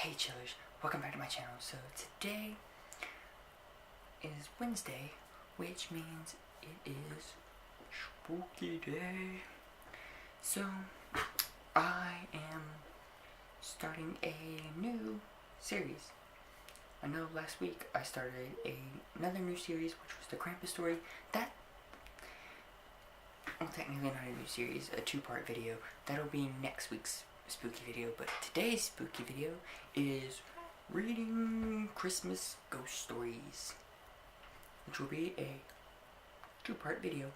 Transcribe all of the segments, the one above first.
Hey chillers, welcome back to my channel. So today is Wednesday, which means it is spooky day. So I am starting a new series. I know last week I started another new series, which was the Krampus story. Well, technically not a new series, a two-part video. That'll be next week's spooky video, but today's spooky video is reading Christmas ghost stories, which will be a two-part video,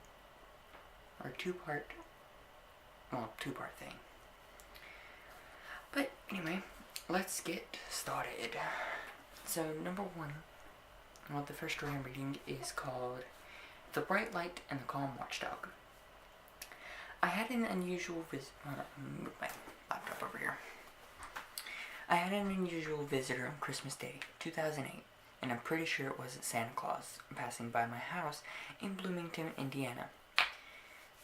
or two-part thing. But anyway, let's get started. So number one, the first story I'm reading is called The Bright Light and the Calm Watchdog. I had an unusual move my laptop over here. I had an unusual visitor on Christmas Day, 2008, and I'm pretty sure it wasn't Santa Claus passing by my house in Bloomington, Indiana.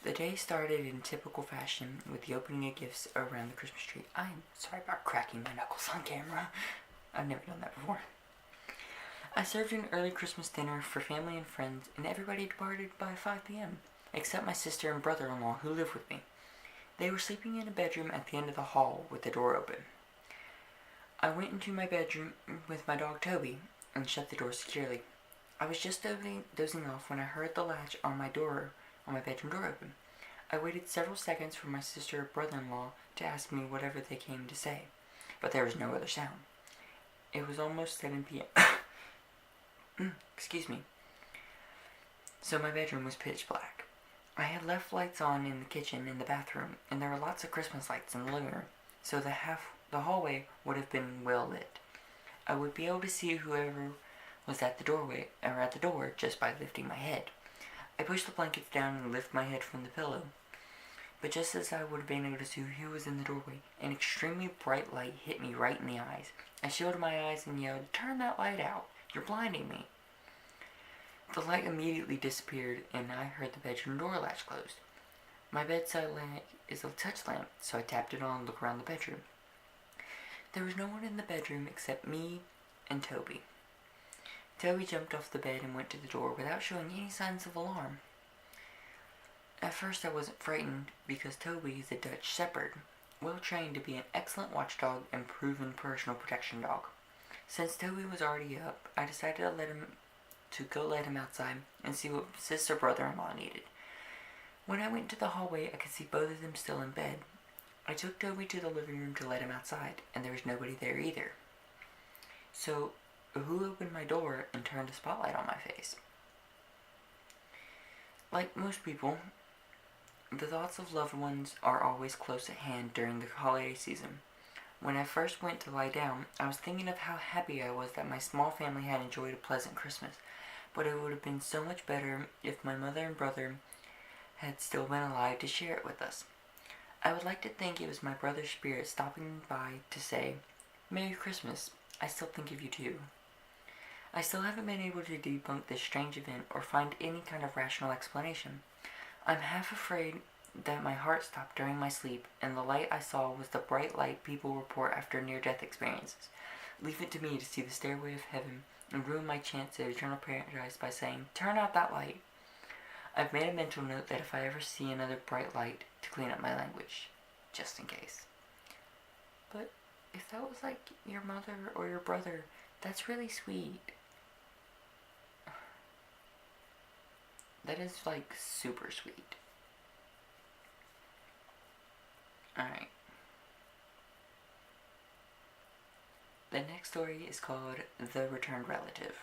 The day started in typical fashion with the opening of gifts around the Christmas tree. I'm sorry about cracking my knuckles on camera. I've never done that before. I served an early Christmas dinner for family and friends, and everybody departed by 5 p.m., except my sister and brother-in-law who live with me. They were sleeping in a bedroom at the end of the hall with the door open. I went into my bedroom with my dog Toby and shut the door securely. I was just dozing off when I heard the latch on my bedroom door open. I waited several seconds for my sister or brother-in-law to ask me whatever they came to say, but there was no other sound. It was almost 7 p.m. Excuse me. So my bedroom was pitch black. I had left lights on in the kitchen and the bathroom, and there were lots of Christmas lights in the living room, so the hallway would have been well lit. I would be able to see whoever was at the doorway or at the door just by lifting my head. I pushed the blankets down and lifted my head from the pillow, but just as I would have been able to see who was in the doorway, an extremely bright light hit me right in the eyes. I shielded my eyes and yelled, "Turn that light out! You're blinding me!" The light immediately disappeared, and I heard the bedroom door latch closed. My bedside lamp is a touch lamp, so I tapped it on and looked around the bedroom. There was no one in the bedroom except me and Toby. Toby jumped off the bed and went to the door without showing any signs of alarm. At first I wasn't frightened because Toby is a Dutch Shepherd, well trained to be an excellent watchdog and proven personal protection dog. Since Toby was already up, I decided to go let him outside and see what sister brother-in-law needed. When I went to the hallway, I could see both of them still in bed. I took Toby to the living room to let him outside, and there was nobody there either. So, who opened my door and turned a spotlight on my face? Like most people, the thoughts of loved ones are always close at hand during the holiday season. When I first went to lie down, I was thinking of how happy I was that my small family had enjoyed a pleasant Christmas, but it would have been so much better if my mother and brother had still been alive to share it with us. I would like to think it was my brother's spirit stopping by to say, "Merry Christmas, I still think of you too." I still haven't been able to debunk this strange event or find any kind of rational explanation. I'm half afraid that my heart stopped during my sleep, and the light I saw was the bright light people report after near-death experiences. Leave it to me to see the stairway of heaven and ruin my chance at eternal paradise by saying, "Turn out that light." I've made a mental note that if I ever see another bright light, to clean up my language, just in case. But if that was like your mother or your brother, that's really sweet. That is like super sweet. Alright. The next story is called The Returned Relative,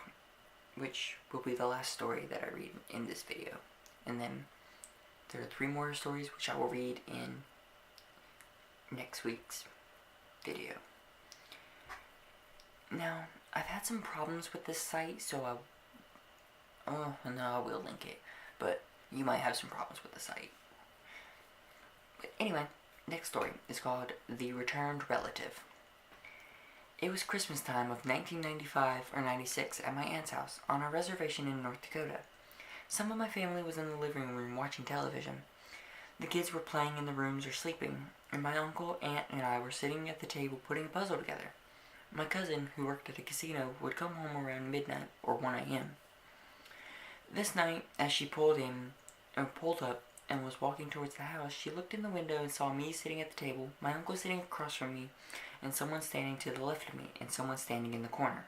which will be the last story that I read in this video. And then there are 3 more stories which I will read in next week's video. Now, I've had some problems with this site, so I will link it, but you might have some problems with the site. But anyway, next story is called The Returned Relative. It was Christmas time of 1995 or 96 at my aunt's house on a reservation in North Dakota. Some of my family was in the living room watching television. The kids were playing in the rooms or sleeping, and my uncle, aunt, and I were sitting at the table putting a puzzle together. My cousin, who worked at a casino, would come home around midnight or 1 a.m. This night, as she pulled up and was walking towards the house, she looked in the window and saw me sitting at the table, my uncle sitting across from me, and someone standing to the left of me, and someone standing in the corner.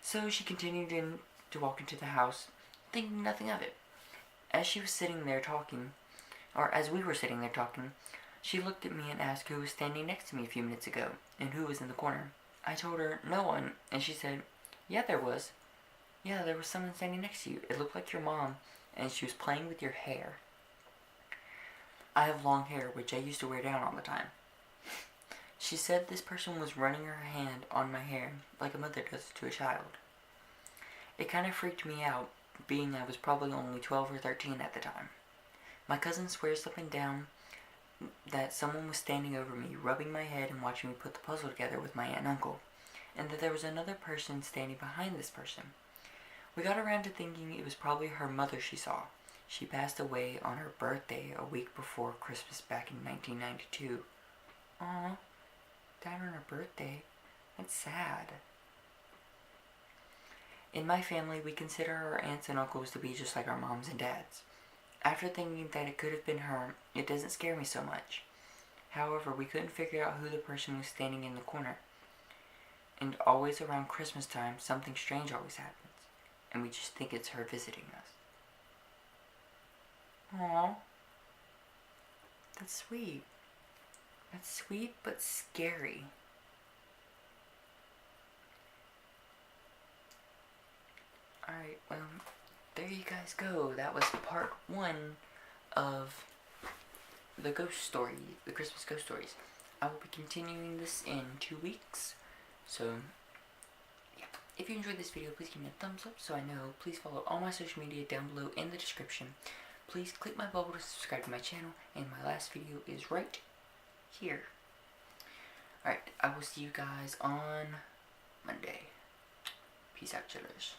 So she continued to walk into the house, thinking nothing of it. As she was sitting there talking, or as we were sitting there talking, she looked at me and asked who was standing next to me a few minutes ago, and who was in the corner. I told her, no one, and she said, yeah, there was. Yeah, there was someone standing next to you. It looked like your mom, and she was playing with your hair. I have long hair, which I used to wear down all the time. She said this person was running her hand on my hair, like a mother does to a child. It kind of freaked me out, being I was probably only 12 or 13 at the time. My cousin swears up and down that someone was standing over me, rubbing my head and watching me put the puzzle together with my aunt and uncle, and that there was another person standing behind this person. We got around to thinking it was probably her mother she saw. She passed away on her birthday a week before Christmas back in 1992. Aw, died on her birthday. That's sad. In my family, we consider our aunts and uncles to be just like our moms and dads. After thinking that it could have been her, it doesn't scare me so much. However, we couldn't figure out who the person was standing in the corner. And always around Christmas time, something strange always happens. And we just think it's her visiting us. Aww. That's sweet. That's sweet but scary. Alright, well, there you guys go. That was part 1 of the ghost story, the Christmas ghost stories. I will be continuing this in 2 weeks. So, yeah. If you enjoyed this video, please give me a thumbs up so I know. Please follow all my social media down below in the description. Please click my bubble to subscribe to my channel. And my last video is right here. Alright, I will see you guys on Monday. Peace out, chillers.